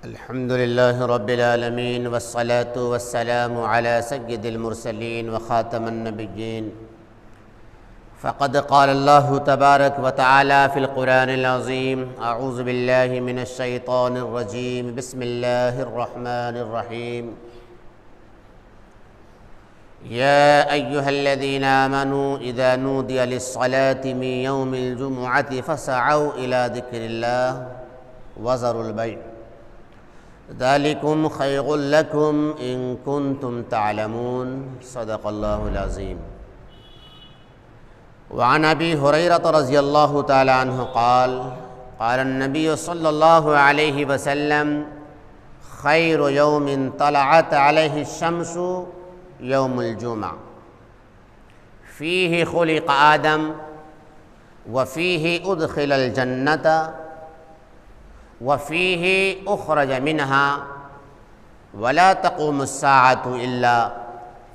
الحمد لله رب العالمين والصلاة والسلام على سيد المرسلين وخاتم النبيين. فقد قال الله تبارك وتعالى في القرآن العظيم: أعوذ بالله من الشيطان الرجيم، بسم الله الرحمن الرحيم. يا أيها الذين آمنوا إذا نودي للصلاة من يوم الجمعة فاسعوا إلى ذكر الله وذروا البيع ذلكم خير لكم إن كنتم تعلمون. صدق الله العظيم. وعن أبي هريرة رضي الله تعالى عنه قال: قال النبي صلى الله عليه وسلم: خير يوم طلعت عليه الشمس يوم الجمعة، فيه خلق آدم وفيه أدخل الجنة وفيه أخرج منها ولا تقوم الساعة إلا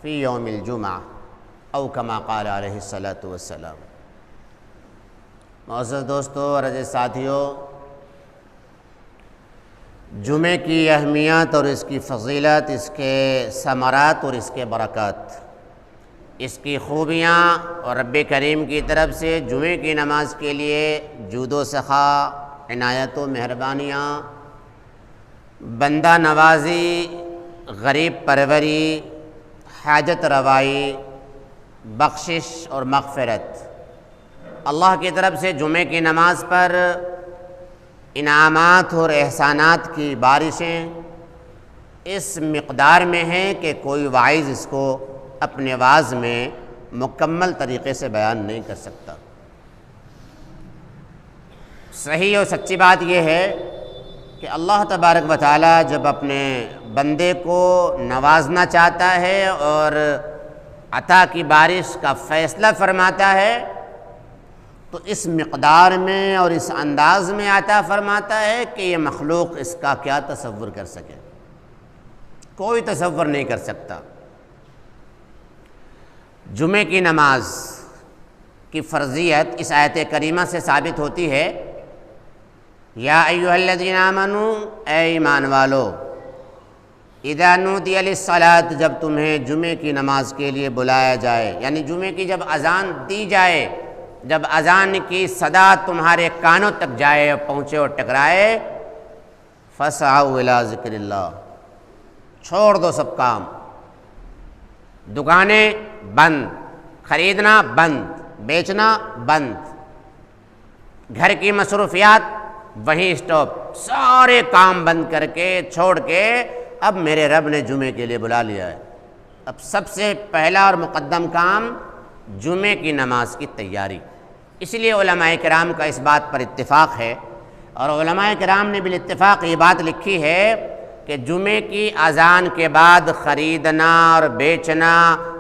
في يوم الجمعة او كما قال علیہ الصلاۃ والسلام. معزز دوستو اور عزیز ساتھیو، جمعے کی اہمیت اور اس کی فضیلت، اس کے ثمرات اور اس کے برکات، اس کی خوبیاں اور رب کریم کی طرف سے جمعے کی نماز کے لیے جود و سخا، عنایت و مہربانیاں، بندہ نوازی، غریب پروری، حاجت روائی، بخشش اور مغفرت، اللہ کی طرف سے جمعے کی نماز پر انعامات اور احسانات کی بارشیں اس مقدار میں ہیں کہ کوئی واعظ اس کو اپنے واعظ میں مکمل طریقے سے بیان نہیں کر سکتا. صحیح اور سچی بات یہ ہے کہ اللہ تبارک و تعالی جب اپنے بندے کو نوازنا چاہتا ہے اور عطا کی بارش کا فیصلہ فرماتا ہے تو اس مقدار میں اور اس انداز میں عطا فرماتا ہے کہ یہ مخلوق اس کا کیا تصور کر سکے، کوئی تصور نہیں کر سکتا. جمعے کی نماز کی فرضیت اس آیت کریمہ سے ثابت ہوتی ہے: یا ایھا الذین آمنوا، اے ایمان والو، اذا نودی للصلاۃ، جب تمہیں جمعے کی نماز کے لیے بلایا جائے، یعنی جمعے کی جب اذان دی جائے، جب اذان کی صدا تمہارے کانوں تک جائے اور پہنچے اور ٹکرائے، فاسعوا الی ذکر اللہ، چھوڑ دو سب کام، دکانیں بند، خریدنا بند، بیچنا بند، گھر کی مصروفیات وہیں اسٹاپ، سارے کام بند کر کے چھوڑ کے اب میرے رب نے جمعے کے لیے بلا لیا ہے. اب سب سے پہلا اور مقدم کام جمعے کی نماز کی تیاری. اس لیے علماء کرام کا اس بات پر اتفاق ہے، اور علماء کرام نے بالاتفاق یہ بات لکھی ہے کہ جمعے کی اذان کے بعد خریدنا اور بیچنا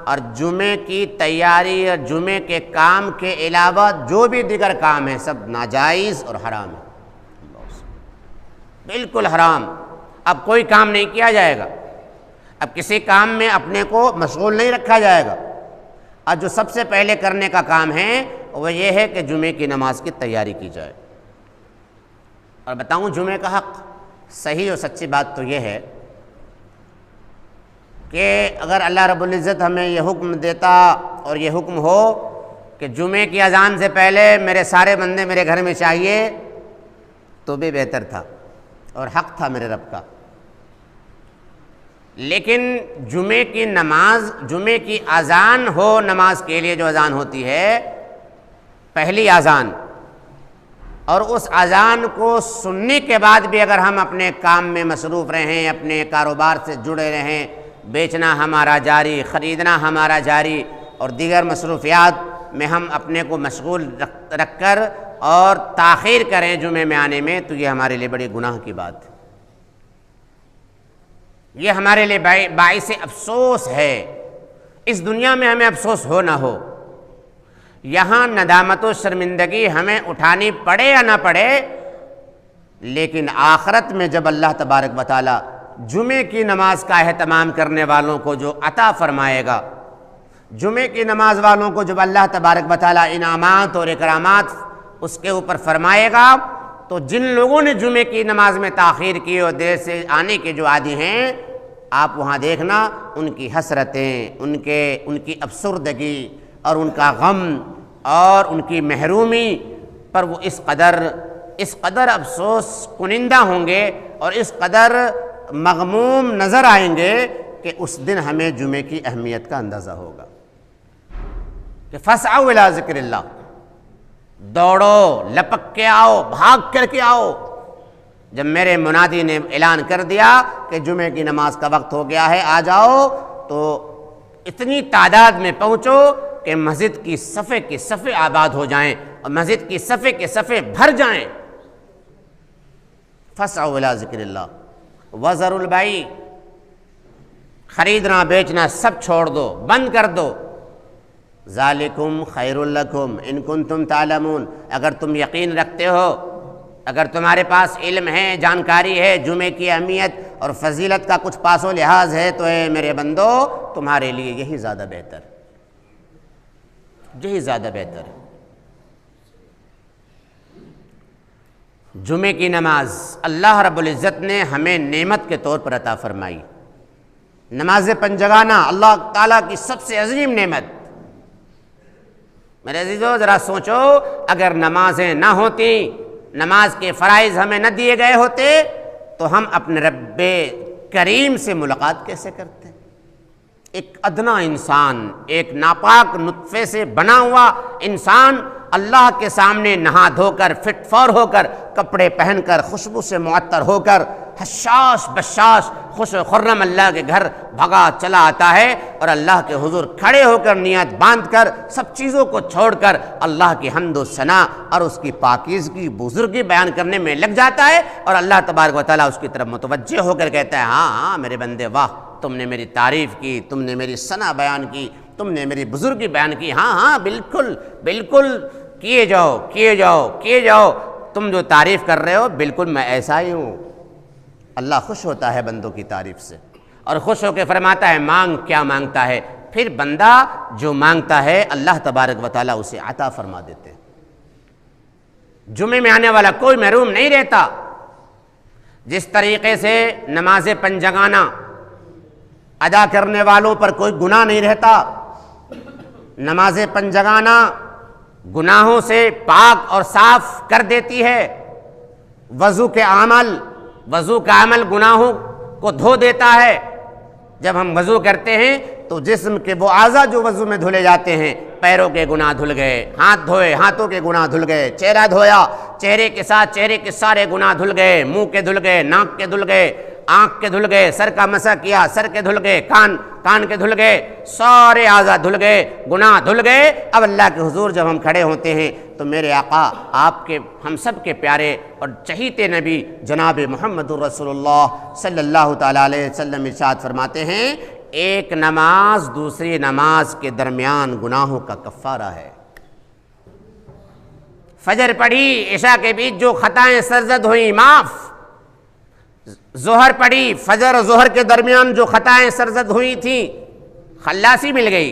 اور جمعے کی تیاری اور جمعے کے کام کے علاوہ جو بھی دیگر کام ہیں سب ناجائز اور حرام ہے، بالکل حرام. اب کوئی کام نہیں کیا جائے گا، اب کسی کام میں اپنے کو مشغول نہیں رکھا جائے گا. اور جو سب سے پہلے کرنے کا کام ہے وہ یہ ہے کہ جمعے کی نماز کی تیاری کی جائے. اور بتاؤں جمعے کا حق، صحیح اور سچی بات تو یہ ہے کہ اگر اللہ رب العزت ہمیں یہ حکم دیتا اور یہ حکم ہو کہ جمعے کی اذان سے پہلے میرے سارے بندے میرے گھر میں چاہیے تو بھی بہتر تھا اور حق تھا میرے رب کا. لیکن جمعے کی نماز، جمعے کی اذان ہو، نماز کے لیے جو اذان ہوتی ہے پہلی اذان، اور اس اذان کو سننے کے بعد بھی اگر ہم اپنے کام میں مصروف رہیں، اپنے کاروبار سے جڑے رہیں، بیچنا ہمارا جاری، خریدنا ہمارا جاری، اور دیگر مصروفیات میں ہم اپنے کو مشغول رکھ کر اور تاخیر کریں جمعے میں آنے میں، تو یہ ہمارے لیے بڑی گناہ کی بات ہے. یہ ہمارے لیے باعث افسوس ہے. اس دنیا میں ہمیں افسوس ہو نہ ہو، یہاں ندامت و شرمندگی ہمیں اٹھانی پڑے یا نہ پڑے، لیکن آخرت میں جب اللہ تبارک و تعالی جمعے کی نماز کا اہتمام کرنے والوں کو جو عطا فرمائے گا، جمعے کی نماز والوں کو جب اللہ تبارک و تعالی انعامات اور اکرامات اس کے اوپر فرمائے گا، تو جن لوگوں نے جمعے کی نماز میں تاخیر کی اور دیر سے آنے کے جو عادی ہیں، آپ وہاں دیکھنا ان کی حسرتیں، ان کی افسردگی اور ان کا غم اور ان کی محرومی پر وہ اس قدر افسوس کنندہ ہوں گے اور اس قدر مغموم نظر آئیں گے کہ اس دن ہمیں جمعے کی اہمیت کا اندازہ ہوگا کہ فَاسْعَوْا إِلَىٰ ذِكْرِ اللَّهِ، دوڑو، لپک کے آؤ، بھاگ کر کے آؤ۔ جب میرے منادی نے اعلان کر دیا کہ جمعے کی نماز کا وقت ہو گیا ہے، آ جاؤ، تو اتنی تعداد میں پہنچو کہ مسجد کی صفے کے صفے آباد ہو جائیں اور مسجد کی صفے کے صفے بھر جائیں۔ فَاسْعَوْا إِلَىٰ ذِكْرِ اللَّهِ وَذَرُوا الْبَيْعَ، خریدنا بیچنا سب چھوڑ دو، بند کر دو۔ ذالکم خیر لکم ان کنتم تعلمون، اگر تم یقین رکھتے ہو، اگر تمہارے پاس علم ہے، جانکاری ہے، جمعے کی اہمیت اور فضیلت کا کچھ پاس و لحاظ ہے، تو اے میرے بندو تمہارے لیے یہی زیادہ بہتر، یہی زیادہ بہتر ہے۔ جمعے کی نماز اللہ رب العزت نے ہمیں نعمت کے طور پر عطا فرمائی۔ نماز پنجگانہ اللہ تعالیٰ کی سب سے عظیم نعمت۔ میرے عزیزو ذرا سوچو، اگر نمازیں نہ ہوتی، نماز کے فرائض ہمیں نہ دیے گئے ہوتے، تو ہم اپنے رب کریم سے ملاقات کیسے کرتے؟ ایک ادنا انسان، ایک ناپاک نطفے سے بنا ہوا انسان اللہ کے سامنے نہا دھو کر، فٹ فور ہو کر، کپڑے پہن کر، خوشبو سے معطر ہو کر، حشاش بشاش خوش و خرم اللہ کے گھر بھگا چلا آتا ہے اور اللہ کے حضور کھڑے ہو کر نیت باندھ کر سب چیزوں کو چھوڑ کر اللہ کی حمد و ثنا اور اس کی پاکیزگی بزرگی بیان کرنے میں لگ جاتا ہے، اور اللہ تبارک و تعالیٰ اس کی طرف متوجہ ہو کر کہتا ہے، ہاں میرے بندے، واہ، تم نے میری تعریف کی، تم نے میری ثنا بیان کی، تم نے میری بزرگی بیان کی، ہاں بالکل بالکل، کیے جاؤ کیے جاؤ کیے جاؤ، تم جو تعریف کر رہے ہو بالکل میں ایسا ہی ہوں۔ اللہ خوش ہوتا ہے بندوں کی تعریف سے اور خوش ہو کے فرماتا ہے، مانگ کیا مانگتا ہے؟ پھر بندہ جو مانگتا ہے اللہ تبارک و تعالیٰ اسے عطا فرما دیتے ہیں۔ جمعے میں آنے والا کوئی محروم نہیں رہتا۔ جس طریقے سے نماز پنجگانہ ادا کرنے والوں پر کوئی گناہ نہیں رہتا، نماز پنجگانہ گناہوں سے پاک اور صاف کر دیتی ہے۔ وضو کا عمل گناہوں کو دھو دیتا ہے۔ جب ہم وضو کرتے ہیں تو جسم کے وہ اعضاء جو وضو میں دھلے جاتے ہیں، پیروں کے گناہ دھل گئے، ہاتھ دھوئے ہاتھوں کے گناہ دھل گئے، چہرہ دھویا چہرے کے ساتھ چہرے کے سارے گناہ دھل گئے، منہ کے دھل گئے، ناک کے دھل گئے، آنکھ کے دھل گئے، سر کا مسح کیا سر کے دھل گئے، کان کے دھل گئے، سارے اعضاء دھل گئے، گناہ دھل گئے۔ اب اللہ کے حضور جب ہم کھڑے ہوتے ہیں تو میرے آقا، آپ کے، ہم سب کے پیارے اور چہیتے نبی جناب محمد الرسول اللہ صلی اللہ تعالیٰ علیہ وسلم ارشاد فرماتے ہیں، ایک نماز دوسری نماز کے درمیان گناہوں کا کفارہ ہے۔ فجر پڑھی، عشاء کے بیچ جو خطائیں سرزد ہوئیں معاف، ظہر پڑھی، فجر اور ظہر کے درمیان جو خطائیں سرزد ہوئی تھیں خلاصی مل گئی۔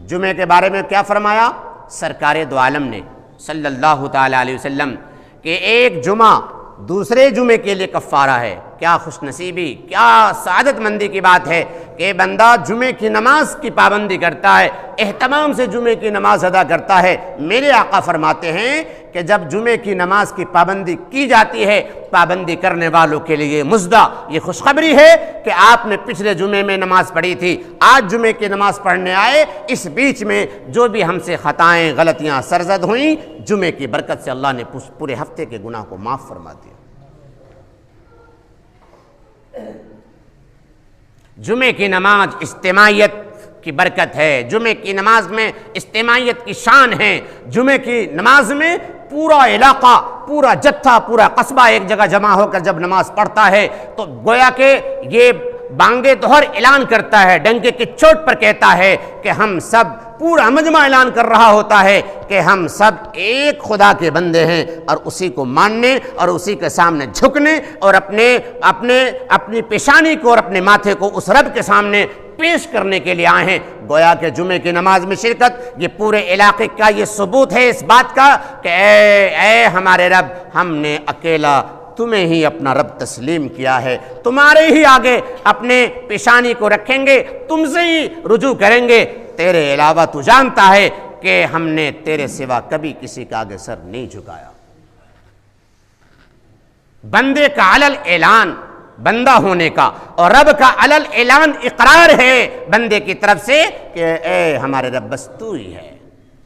جمعے کے بارے میں کیا فرمایا سرکار دو عالم نے صلی اللہ تعالیٰ علیہ وسلم کہ ایک جمعہ دوسرے جمعے کے لیے کفارہ ہے۔ کیا خوش نصیبی، کیا سعادت مندی کی بات ہے کہ بندہ جمعے کی نماز کی پابندی کرتا ہے، اہتمام سے جمعے کی نماز ادا کرتا ہے۔ میرے آقا فرماتے ہیں کہ جب جمعے کی نماز کی پابندی کی جاتی ہے، پابندی کرنے والوں کے لیے مزدہ یہ خوشخبری ہے کہ آپ نے پچھلے جمعے میں نماز پڑھی تھی، آج جمعے کی نماز پڑھنے آئے، اس بیچ میں جو بھی ہم سے خطائیں غلطیاں سرزد ہوئیں، جمعے کی برکت سے اللہ نے پورے ہفتے کے گناہ کو معاف فرما دیا۔ جمعے کی نماز اجتماعیت کی برکت ہے، جمعے کی نماز میں اجتماعیت کی شان ہے۔ جمعے کی نماز میں پورا علاقہ، پورا جتھا، پورا قصبہ ایک جگہ جمع ہو کر جب نماز پڑھتا ہے تو گویا کہ یہ بانگے دہر اعلان کرتا ہے، ڈنکے کی چوٹ پر کہتا ہے کہ ہم سب، پورا مجمع اعلان کر رہا ہوتا ہے کہ ہم سب ایک خدا کے بندے ہیں اور اسی کو ماننے اور اسی کے سامنے جھکنے اور اپنی پیشانی کو اور اپنے ماتھے کو اس رب کے سامنے پیش کرنے کے لیے آئے ہیں۔ گویا کہ جمعے کی نماز میں شرکت یہ پورے علاقے کا یہ ثبوت ہے اس بات کا کہ اے ہمارے رب، ہم نے اکیلا تمہیں ہی اپنا رب تسلیم کیا ہے، تمہارے ہی آگے اپنے پیشانی کو رکھیں گے، تم سے ہی رجوع کریں گے، تیرے علاوہ تو جانتا ہے کہ ہم نے تیرے سوا کبھی کسی کا آگے سر نہیں جھکایا۔ بندے کا علل اعلان بندہ ہونے کا، اور رب کا علل اعلان اقرار ہے بندے کی طرف سے کہ اے ہمارے رب بس تو ہی ہے،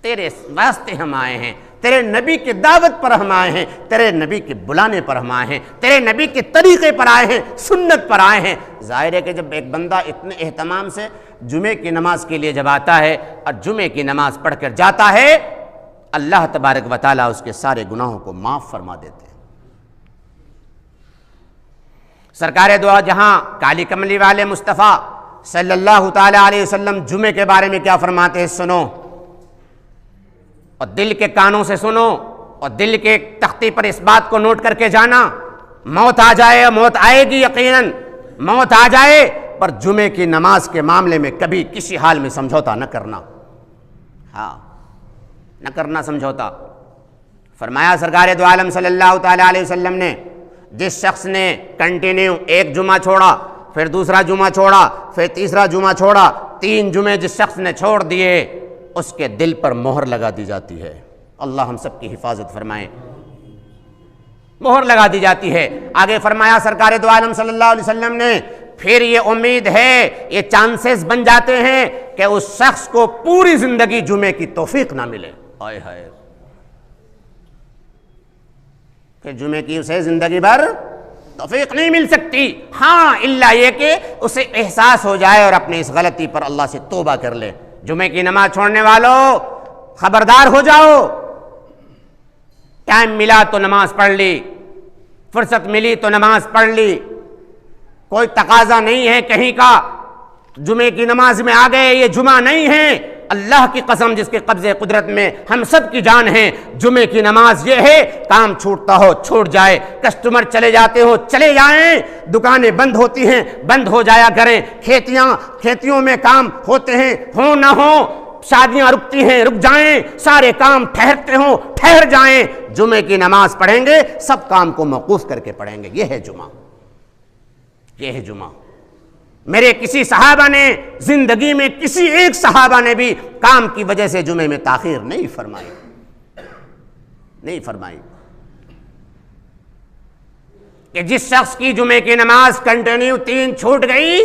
تیرے واسطے ہم آئے ہیں، تیرے نبی کی دعوت پر ہم آئے ہیں، تیرے نبی کے بلانے پر ہم آئے ہیں، تیرے نبی کے طریقے پر آئے ہیں، سنت پر آئے ہیں۔ ظاہر ہے کہ جب ایک بندہ اتنے اہتمام سے جمعے کی نماز کے لیے جب آتا ہے اور جمعے کی نماز پڑھ کر جاتا ہے، اللہ تبارک و تعالیٰ اس کے سارے گناہوں کو معاف فرما دیتے ہیں۔ سرکار دو جہاں کالی کملی والے مصطفیٰ صلی اللہ تعالیٰ علیہ وسلم جمعے کے بارے میں کیا فرماتے ہیں، سنو اور دل کے کانوں سے سنو، اور دل کے تختے پر اس بات کو نوٹ کر کے جانا، موت آ جائے، موت آئے گی یقیناً، موت آ جائے، پر جمعے کی نماز کے معاملے میں کبھی کسی حال میں سمجھوتا نہ کرنا، ہاں نہ کرنا سمجھوتا۔ فرمایا سرکار دو عالم صلی اللہ تعالیٰ علیہ وسلم نے، جس شخص نے کنٹینیو ایک جمعہ چھوڑا، پھر دوسرا جمعہ چھوڑا، پھر تیسرا جمعہ چھوڑا، 3 جمعے جس شخص نے چھوڑ دیے، اس کے دل پر مہر لگا دی جاتی ہے۔ اللہ ہم سب کی حفاظت فرمائے، مہر لگا دی جاتی ہے۔ آگے فرمایا سرکار دو عالم صلی اللہ علیہ وسلم نے، پھر یہ امید ہے، یہ چانسز بن جاتے ہیں کہ اس شخص کو پوری زندگی جمعے کی توفیق نہ ملے، آئے ہائے، کہ جمعے کی اسے زندگی بھر توفیق نہیں مل سکتی، ہاں الا یہ کہ اسے احساس ہو جائے اور اپنے اس غلطی پر اللہ سے توبہ کر لے۔ جمعے کی نماز چھوڑنے والوں خبردار ہو جاؤ، ٹائم ملا تو نماز پڑھ لی، فرصت ملی تو نماز پڑھ لی، کوئی تقاضا نہیں ہے کہیں کا جمعے کی نماز میں آ گئے، یہ جمعہ نہیں ہے، اللہ کی قسم جس کے قبضے قدرت میں ہم سب کی جان ہے، جمعے کی نماز یہ ہے، کام چھوٹتا ہو چھوٹ جائے، کسٹمر چلے جاتے ہو چلے جائیں، دکانیں بند ہوتی ہیں بند ہو جایا کریں، کھیتیوں میں کام ہوتے ہیں ہوں نہ ہوں، شادیاں رکتی ہیں رک جائیں، سارے کام ٹھہرتے ہوں ٹھہر جائیں، جمعے کی نماز پڑھیں گے، سب کام کو موقوف کر کے پڑھیں گے، یہ ہے جمعہ، یہ ہے جمعہ۔ میرے کسی صحابہ نے زندگی میں کسی ایک صحابہ نے بھی کام کی وجہ سے جمعے میں تاخیر نہیں فرمائی کہ جس شخص کی جمعے کی نماز کنٹینیو 3 چھوٹ گئی،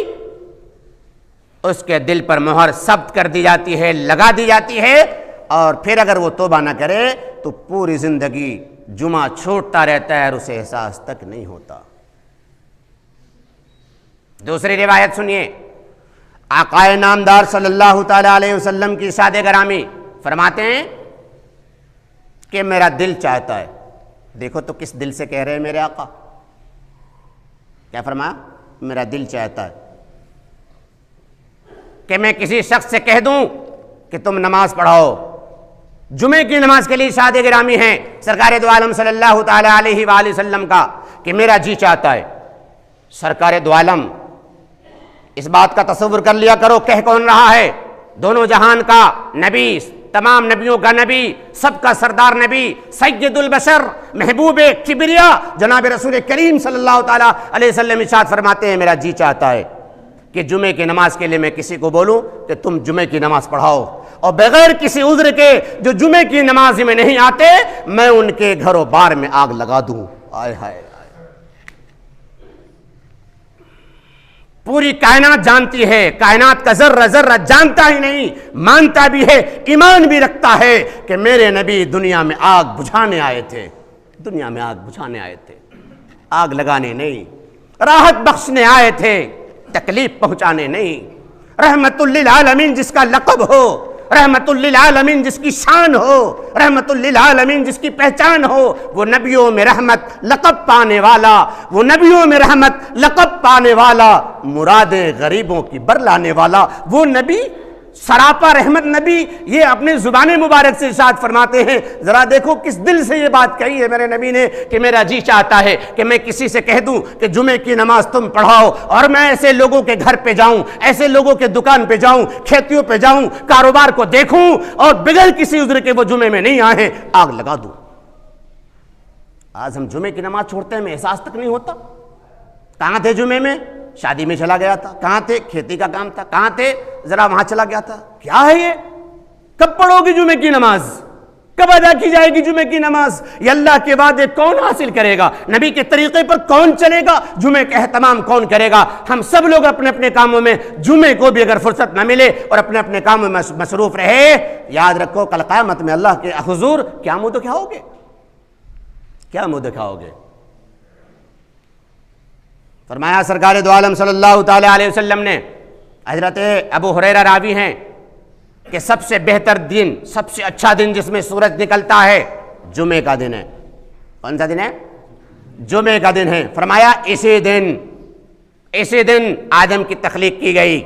اس کے دل پر مہر ثبت کر دی جاتی ہے، لگا دی جاتی ہے، اور پھر اگر وہ توبہ نہ کرے تو پوری زندگی جمعہ چھوٹتا رہتا ہے اور اسے احساس تک نہیں ہوتا۔ دوسری روایت سنیے، آقا نامدار صلی اللہ تعالیٰ علیہ وسلم کی ارشاد گرامی فرماتے ہیں کہ میرا دل چاہتا ہے، دیکھو تو کس دل سے کہہ رہے ہیں میرے آقا، کیا فرمایا؟ میرا دل چاہتا ہے کہ میں کسی شخص سے کہہ دوں کہ تم نماز پڑھاؤ۔ جمعے کی نماز کے لیے ارشاد گرامی ہے سرکار دو عالم صلی اللہ تعالیٰ علیہ وآلہ وسلم کا کہ میرا جی چاہتا ہے۔ سرکار دو عالم، اس بات کا تصور کر لیا کرو، کہہ کون رہا ہے؟ دونوں جہان کا نبی، تمام نبیوں کا نبی، سب کا سردار نبی، سید البشر، محبوب کبریا جناب رسول کریم صلی اللہ تعالیٰ علیہ وسلم ارشاد فرماتے ہیں میرا جی چاہتا ہے کہ جمعے کی نماز کے لیے میں کسی کو بولوں کہ تم جمعے کی نماز پڑھاؤ، اور بغیر کسی عذر کے جو جمعے کی نماز میں نہیں آتے میں ان کے گھر و بار میں آگ لگا دوں۔ آئے ہائے، پوری کائنات جانتی ہے، کائنات کا ذرہ ذرہ جانتا ہی نہیں، مانتا بھی ہے، ایمان بھی رکھتا ہے کہ میرے نبی دنیا میں آگ بجھانے آئے تھے، دنیا میں آگ بجھانے آئے تھے، آگ لگانے نہیں، راحت بخشنے آئے تھے، تکلیف پہنچانے نہیں۔ رحمت للعالمین جس کا لقب ہو، رحمت للعالمین جس کی شان ہو، رحمت للعالمین جس کی پہچان ہو، وہ نبیوں میں رحمت لقب پانے والا، وہ نبیوں میں رحمت لقب پانے والا، مرادیں غریبوں کی برلانے والا، وہ نبی سراپا رحمت نبی یہ اپنی زبان مبارک سے ارشاد فرماتے ہیں. ذرا دیکھو کس دل سے یہ بات کہی ہے میرے نبی نے کہ میرا جی چاہتا ہے کہ میں کسی سے کہہ دوں کہ جمعے کی نماز تم پڑھاؤ، اور میں ایسے لوگوں کے گھر پہ جاؤں، ایسے لوگوں کے دکان پہ جاؤں، کھیتیوں پہ جاؤں، کاروبار کو دیکھوں، اور بغیر کسی عذر کے وہ جمعے میں نہیں آئے آگ لگا دوں. آج ہم جمعے کی نماز چھوڑتے ہیں، ہمیں احساس تک نہیں ہوتا. کہاں تھے جمعے میں؟ شادی میں چلا گیا تھا. کہاں تھے؟ کھیتی کا کام تھا. کہاں تھے؟ ذرا وہاں چلا گیا تھا. کیا ہے یہ؟ کب پڑھو گی جمعے کی نماز؟ کب ادا کی جائے گی جمعے کی نماز؟ یہ اللہ کے وعدے کون حاصل کرے گا؟ نبی کے طریقے پر کون چلے گا؟ جمعے کا اہتمام کون کرے گا؟ ہم سب لوگ اپنے اپنے کاموں میں جمعے کو بھی اگر فرصت نہ ملے اور اپنے اپنے کاموں میں مصروف رہے، یاد رکھو کل قیامت میں اللہ کے حضور کیا منہ دکھاؤ گے؟ کیا منہ دکھاؤ گے؟ فرمایا سرکار دو عالم صلی اللہ تعالی علیہ وسلم نے، حضرت ابو ہریرہ راوی ہیں، کہ سب سے بہتر دن، سب سے اچھا دن جس میں سورج نکلتا ہے جمعے کا دن ہے. کون سا دن ہے؟ جمعے کا دن ہے. فرمایا اسی دن آدم کی تخلیق کی گئی،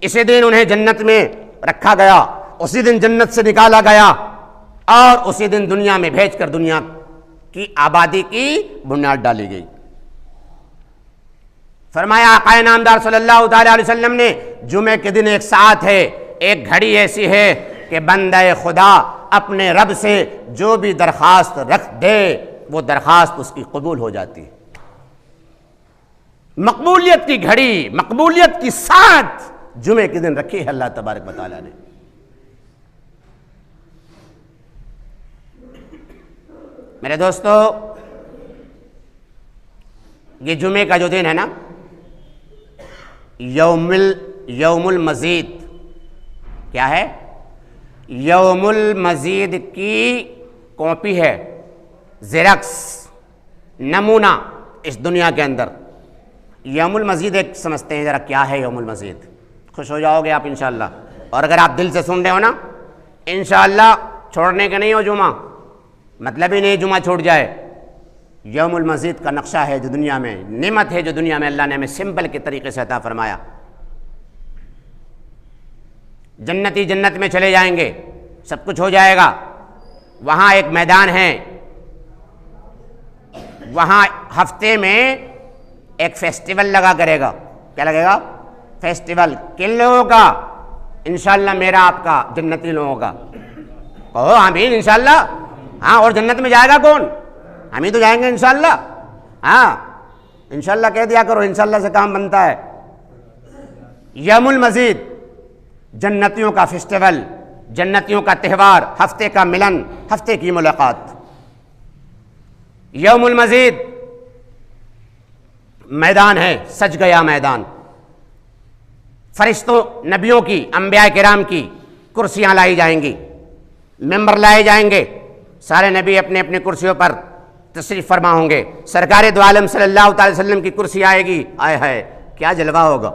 اسی دن انہیں جنت میں رکھا گیا، اسی دن جنت سے نکالا گیا، اور اسی دن دنیا میں بھیج کر دنیا کی آبادی کی بنیاد ڈالی گئی. فرمایا آقا نامدار صلی اللہ تعالی علیہ وسلم نے، جمعے کے دن ایک ساعت ہے، ایک گھڑی ایسی ہے کہ بندہ خدا اپنے رب سے جو بھی درخواست رکھ دے وہ درخواست اس کی قبول ہو جاتی ہے. مقبولیت کی گھڑی، مقبولیت کی ساعت جمعے کے دن رکھی ہے اللہ تبارک و تعالی نے. میرے دوستو، یہ جمعے کا جو دن ہے نا، یوم المزید، کیا ہے؟ یوم المزید کی کاپی ہے، زیرکس، نمونہ اس دنیا کے اندر. یوم المزید ایک سمجھتے ہیں ذرا کیا ہے یوم المزید؟ خوش ہو جاؤ گے آپ انشاءاللہ. اور اگر آپ دل سے سن رہے ہو نا، انشاءاللہ چھوڑنے کے نہیں ہو جمعہ، مطلب ہی نہیں جمعہ چھوٹ جائے. یوم المزید کا نقشہ ہے جو دنیا میں نعمت ہے، جو دنیا میں اللہ نے ہمیں سمپل کے طریقے سے عطا فرمایا. جنتی جنت میں چلے جائیں گے، سب کچھ ہو جائے گا. وہاں ایک میدان ہے، وہاں ہفتے میں ایک فیسٹیول لگا کرے گا. کیا لگے گا؟ فیسٹیول. کن لوگوں کا؟ انشاءاللہ میرا آپ کا، جنتی لوگوں کا. کہو آمین انشاءاللہ. ہاں، اور جنت میں جائے گا کون؟ ہم ہی تو جائیں گے انشاءاللہ. ہاں انشاءاللہ کہہ دیا کرو، انشاءاللہ سے کام بنتا ہے. یوم المزید، جنتیوں کا فیسٹیول، جنتیوں کا تہوار، ہفتے کا ملن، ہفتے کی ملاقات. یوم المزید میدان ہے، سج گیا میدان. فرشتوں، نبیوں کی، انبیاء کرام کی کرسیاں لائی جائیں گی، ممبر لائے جائیں گے. سارے نبی اپنے اپنے کرسیوں پر تشریف فرما ہوں گے. سرکار دو عالم صلی اللہ تعالی وسلم کی کرسی آئے گی. آئے ہے کیا جلوہ ہوگا،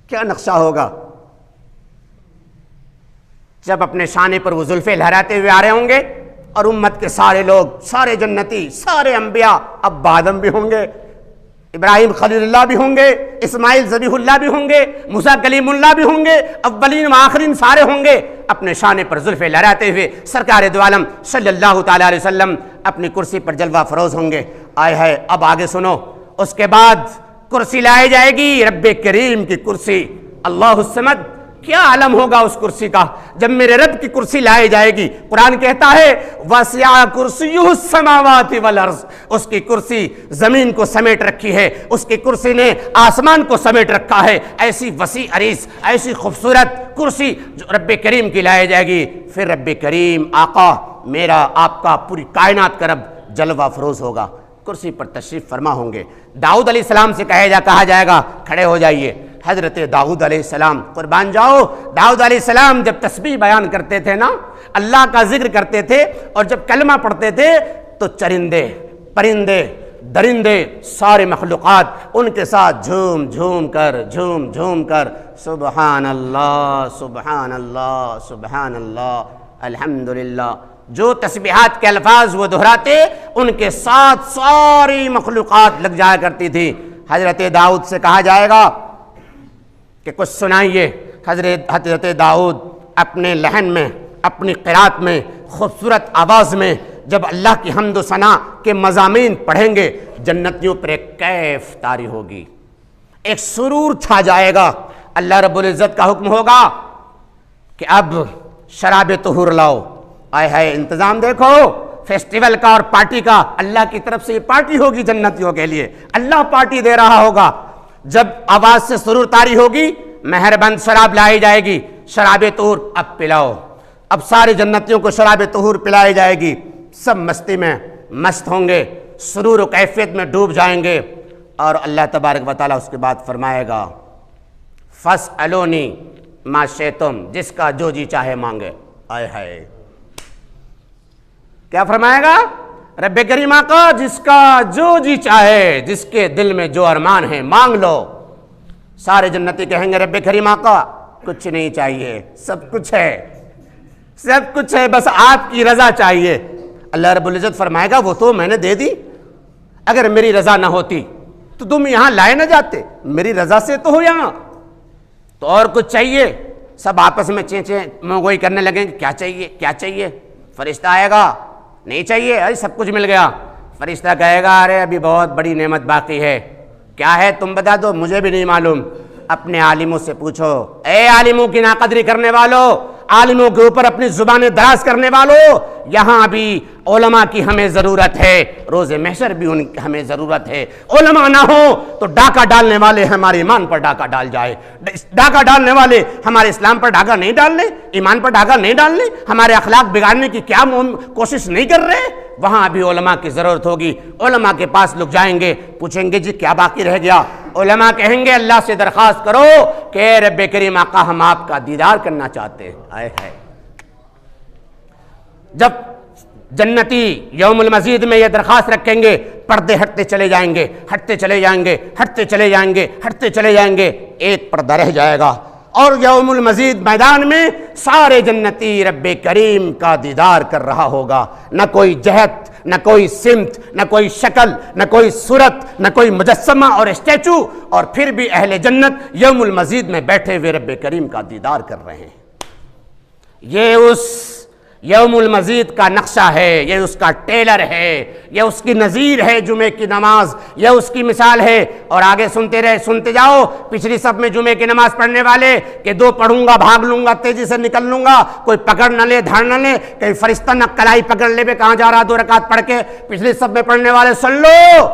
کیا نقشہ ہوگا. جب اپنے شانے پر وہ زلفیں لہراتے ہوئے آ رہے ہوں گے، اور امت کے سارے لوگ، سارے جنتی، سارے انبیاء، اب آدم بھی ہوں گے، ابراہیم خلیل اللہ بھی ہوں گے، اسماعیل ذبیح اللہ بھی ہوں گے، موسیٰ کلیم اللہ بھی ہوں گے، اولین و آخرین سارے ہوں گے. اپنے شانے پر زلفیں لہراتے ہوئے سرکار دو عالم صلی اللہ تعالی علیہ وسلم اپنی کرسی پر جلوہ فروز ہوں گے. آئے ہے اب آگے سنو. اس کے بعد کرسی لائی جائے گی، رب کریم کی کرسی، اللہ الصمد. کیا عالم ہوگا اس کرسی کا جب میرے رب کی کرسی لائی جائے گی. قرآن کہتا ہے وَسِعَ كُرْسِيُّهُ السَّمَاوَاتِ وَالْأَرْضِ. اس کی کرسی زمین کو سمیٹ رکھی ہے، اس کی کرسی نے آسمان کو سمیٹ رکھا ہے. ایسی وسیع عریض، ایسی خوبصورت کرسی جو رب کریم کی لائی جائے گی. پھر رب کریم آقا میرا آپ کا، پوری کائنات کا رب جلوہ فروز ہوگا، کرسی پر تشریف فرما ہوں گے. داؤد علیہ السلام سے کہا جائے گا کھڑے ہو جائیے. حضرت داؤد علیہ السلام، قربان جاؤ، داؤد علیہ السلام جب تسبیح بیان کرتے تھے نا، اللہ کا ذکر کرتے تھے، اور جب کلمہ پڑھتے تھے تو چرندے، پرندے، درندے، سارے مخلوقات ان کے ساتھ جھوم جھوم کر سبحان اللہ سبحان اللہ سبحان اللہ الحمدللہ، جو تسبیحات کے الفاظ وہ دہراتے، ان کے ساتھ ساری مخلوقات لگ جایا کرتی تھی. حضرت داؤد سے کہا جائے گا کہ کچھ سنائیے. حضرت داؤد اپنے لحن میں، اپنی قرات میں، خوبصورت آواز میں جب اللہ کی حمد و ثنا کے مضامین پڑھیں گے، جنتیوں پر ایک کیف طاری ہوگی، ایک سرور چھا جائے گا۔ اللہ رب العزت کا حکم ہوگا کہ اب شراب طہور لاؤ۔ آئے ہائے، انتظام دیکھو فیسٹیول کا اور پارٹی کا۔ اللہ کی طرف سے یہ پارٹی ہوگی جنتیوں کے لیے، اللہ پارٹی دے رہا ہوگا۔ جب آواز سے سرور طاری ہوگی، مہربند شراب لائی جائے گی، شراب طہور اب پلاؤ۔ اب سارے جنتیوں کو شراب طہور پلائی جائے گی، سب مستی میں مست ہوں گے، سرور و کیفیت میں ڈوب جائیں گے۔ اور اللہ تبارک و تعالیٰ اس کے بعد فرمائے گا فَاسْأَلُونِي مَا شِئْتُمْ، جس کا جو جی چاہے مانگے۔ آئے ہائے، کیا فرمائے گا رب کریم آقا؟ جس کا جو جی چاہے، جس کے دل میں جو ارمان ہے مانگ لو۔ سارے جنتی کہیں گے رب کریم آقا کچھ نہیں چاہیے، سب کچھ ہے، سب کچھ ہے، بس آپ کی رضا چاہیے۔ اللہ رب العزت فرمائے گا وہ تو میں نے دے دی، اگر میری رضا نہ ہوتی تو تم یہاں لائے نہ جاتے، میری رضا سے تو ہو یہاں، تو اور کچھ چاہیے؟ سب آپس میں چیں منگوئی کرنے لگیں گے، کیا چاہیے کیا چاہیے؟ فرشتہ آئے گا، نہیں چاہیے، ارے سب کچھ مل گیا۔ فرشتہ کہے گا ارے ابھی بہت بڑی نعمت باقی ہے، کیا ہے تم بتا دو، مجھے بھی نہیں معلوم، اپنے عالموں سے پوچھو۔ اے عالموں کی ناقدری کرنے والوں، عالموں کے اوپر اپنی زبانیں دراز کرنے والوں، یہاں بھی علماء کی ہمیں ضرورت ہے، روز محشر بھی ان کی ہمیں ضرورت ہے۔ علماء نہ ہو تو ڈاکہ ڈالنے والے ہمارے ایمان پر ڈاکہ ڈال جائے، ڈاکہ ڈالنے والے ہمارے اسلام پر ڈاکہ نہیں ڈالنے، ایمان پر ڈاکہ نہیں ڈالنے، ہمارے اخلاق بگاڑنے کی کیا کوشش نہیں کر رہے؟ وہاں بھی علماء کی ضرورت ہوگی۔ علماء کے پاس لوگ جائیں گے، پوچھیں گے جی کیا باقی رہ گیا؟ علماء کہیں گے اللہ سے درخواست کرو کہ اے رب کریم آقا ہم آپ کا دیدار کرنا چاہتے ہیں۔ آئے ہے، جب جنتی یوم المزید میں یہ درخواست رکھیں گے، پردے ہٹتے چلے جائیں گے، ہٹتے چلے جائیں گے، ہٹتے چلے جائیں گے، ہٹتے چلے جائیں گے، ایک پردہ رہ جائے گا، اور یوم المزید میدان میں سارے جنتی رب کریم کا دیدار کر رہا ہوگا۔ نہ کوئی جہت، نہ کوئی سمت، نہ کوئی شکل، نہ کوئی صورت، نہ کوئی مجسمہ اور اسٹیچو، اور پھر بھی اہل جنت یوم المزید میں بیٹھے ہوئے رب کریم کا دیدار کر رہے ہیں۔ یہ اس یوم المزید کا نقشہ ہے، یہ اس کا ٹیلر ہے، یہ اس کی نظیر ہے جمعے کی نماز، یہ اس کی مثال ہے۔ اور آگے سنتے جاؤ، پچھلی صف میں جمعے کی نماز پڑھنے والے کہ 2 پڑھوں گا، بھاگ لوں گا، تیزی سے نکل لوں گا، کوئی پکڑ نہ لے، دھاڑ نہ لے، کہیں فرشتہ نہ کلائی پکڑ لے، کہاں جا رہا 2 رکعت پڑھ کے۔ پچھلی صف میں پڑھنے والے سن لو،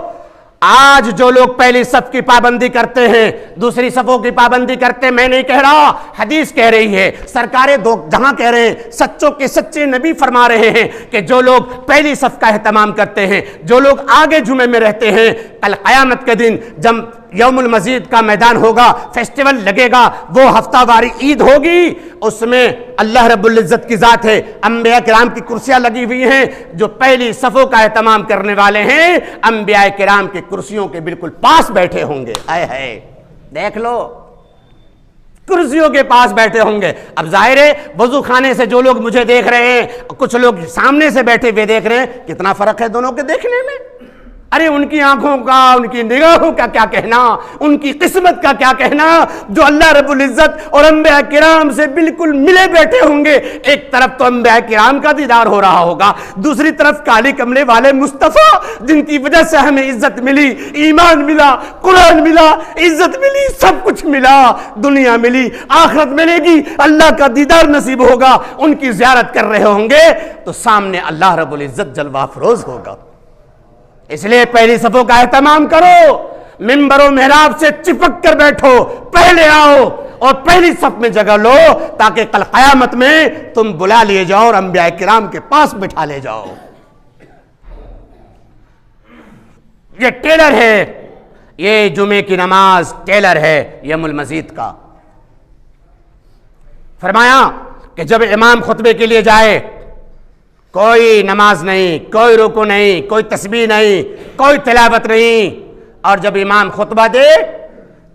آج جو لوگ پہلی صف کی پابندی کرتے ہیں، دوسری صفوں کی پابندی کرتے ہیں، میں نہیں کہہ رہا، حدیث کہہ رہی ہے، سرکاریں جہاں کہہ رہے ہیں، سچوں کے سچے نبی فرما رہے ہیں کہ جو لوگ پہلی صف کا اہتمام کرتے ہیں، جو لوگ آگے جمعے میں رہتے ہیں، کل قیامت کے دن جب یوم المزید کا میدان ہوگا، فیسٹیول لگے گا، وہ ہفتہ واری عید ہوگی، اس میں اللہ رب العزت کی ذات ہے، انبیاء کرام کی کرسیاں لگی ہوئی ہیں، جو پہلی صفوں کا اہتمام کرنے والے ہیں انبیاء کرام کی کرسیوں کے بالکل پاس بیٹھے ہوں گے۔ آئے ہے، دیکھ لو، کرسیوں کے پاس بیٹھے ہوں گے۔ اب ظاہر ہے وضو خانے سے جو لوگ مجھے دیکھ رہے ہیں، کچھ لوگ سامنے سے بیٹھے ہوئے دیکھ رہے ہیں، کتنا فرق ہے دونوں کے دیکھنے میں۔ ارے ان کی آنکھوں کا، ان کی نگاہوں کا کیا کہنا، ان کی قسمت کا کیا کہنا، جو اللہ رب العزت اور انبیاء کرام سے بالکل ملے بیٹھے ہوں گے۔ ایک طرف تو انبیاء کرام کا دیدار ہو رہا ہوگا، دوسری طرف کالے کملے والے مصطفیٰ، جن کی وجہ سے ہمیں عزت ملی، ایمان ملا، قرآن ملا، عزت ملی، سب کچھ ملا، دنیا ملی، آخرت ملے گی، اللہ کا دیدار نصیب ہوگا، ان کی زیارت کر رہے ہوں گے تو سامنے اللہ رب العزت جلوہ افروز ہوگا۔ اس لیے پہلی صفوں کا اہتمام کرو، منبر و محراب سے چپک کر بیٹھو، پہلے آؤ اور پہلی صف میں جگہ لو، تاکہ کل قیامت میں تم بلا لیے جاؤ اور انبیاء کرام کے پاس بٹھا لے جاؤ۔ یہ ٹیلر ہے، یہ جمعے کی نماز ٹیلر ہے یوم المزید کا۔ فرمایا کہ جب امام خطبے کے لیے جائے، کوئی نماز نہیں، کوئی رکوع نہیں، کوئی تسبیح نہیں، کوئی تلاوت نہیں، اور جب امام خطبہ دے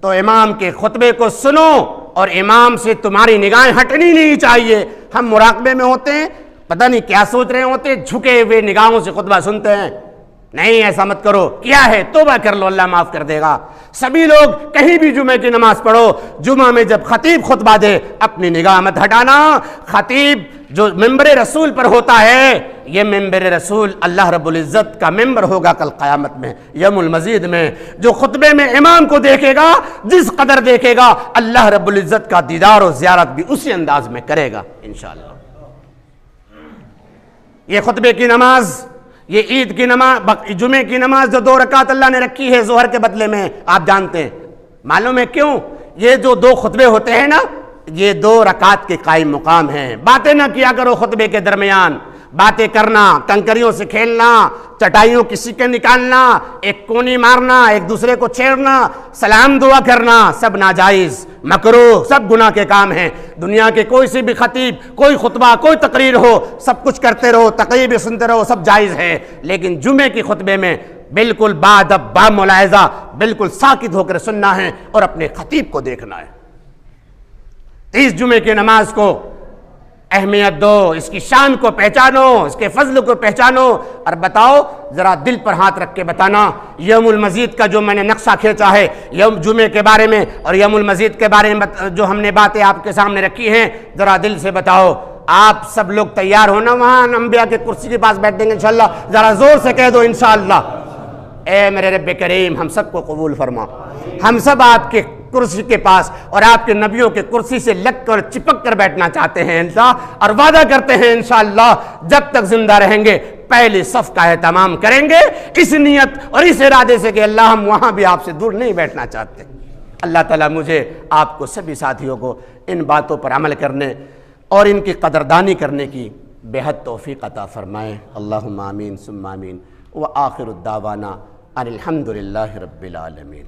تو امام کے خطبے کو سنو، اور امام سے تمہاری نگاہیں ہٹنی نہیں چاہیے۔ ہم مراقبے میں ہوتے ہیں، پتہ نہیں کیا سوچ رہے ہوتے ہیں، جھکے ہوئے نگاہوں سے خطبہ سنتے ہیں، نہیں ایسا مت کرو، کیا ہے توبہ کر لو، اللہ معاف کر دے گا۔ سبھی لوگ کہیں بھی جمعے کی نماز پڑھو، جمعہ میں جب خطیب خطبہ دے اپنی نگاہ مت ہٹانا۔ خطیب جو ممبر رسول پر ہوتا ہے، یہ ممبر رسول اللہ رب العزت کا ممبر ہوگا کل قیامت میں، یوم المزید میں۔ جو خطبے میں امام کو دیکھے گا، جس قدر دیکھے گا، اللہ رب العزت کا دیدار و زیارت بھی اسی انداز میں کرے گا انشاءاللہ۔ یہ خطبے کی نماز، یہ عید کی نماز، جمعے کی نماز جو 2 رکعت اللہ نے رکھی ہے ظہر کے بدلے میں، آپ جانتے ہیں معلوم ہے کیوں؟ یہ جو 2 خطبے ہوتے ہیں نا، یہ 2 رکعت کے قائم مقام ہیں۔ باتیں نہ کیا کرو خطبے کے درمیان، باتیں کرنا، کنکریوں سے کھیلنا، چٹائیوں کی سیکیں نکالنا، ایک کونی مارنا، ایک دوسرے کو چھیڑنا، سلام دعا کرنا، سب ناجائز، مکروہ، سب گناہ کے کام ہیں۔ دنیا کے کوئی سی بھی خطیب، کوئی خطبہ، کوئی تقریر ہو، سب کچھ کرتے رہو، تقریر سنتے رہو، سب جائز ہے، لیکن جمعے کی خطبے میں بالکل بادب با ملاحظہ، بالکل ساکت ہو کر سننا ہے اور اپنے خطیب کو دیکھنا ہے۔ اس جمعے کی نماز کو اہمیت دو، اس کی شان کو پہچانو، اس کے فضل کو پہچانو، اور بتاؤ، ذرا دل پر ہاتھ رکھ کے بتانا، یوم المزید کا جو میں نے نقشہ کھینچا ہے یوم جمعے کے بارے میں اور یوم المزید کے بارے میں جو ہم نے باتیں آپ کے سامنے رکھی ہیں، ذرا دل سے بتاؤ۔ آپ سب لوگ تیار ہونا، وہاں انبیاء کے کرسی کے پاس بیٹھیں گے انشاءاللہ، ذرا زور سے کہہ دو انشاءاللہ۔ اے میرے رب کریم، ہم سب کو قبول فرما۔ ہم سب آپ کے کرسی کے پاس اور آپ کے نبیوں کے کرسی سے لگ کر چپک کر بیٹھنا چاہتے ہیں انشاءاللہ، اور وعدہ کرتے ہیں انشاءاللہ جب تک زندہ رہیں گے پہلے صف کا اہتمام کریں گے، اس نیت اور اس ارادے سے کہ اللہ ہم وہاں بھی آپ سے دور نہیں بیٹھنا چاہتے۔ اللہ تعالیٰ مجھے آپ کو سبھی ساتھیوں کو ان باتوں پر عمل کرنے اور ان کی قدردانی کرنے کی بے حد توفیق عطا فرمائے۔ اللہم آمین ثم آمین، وآخر الدعوانا ان الحمد للہ رب العالمین۔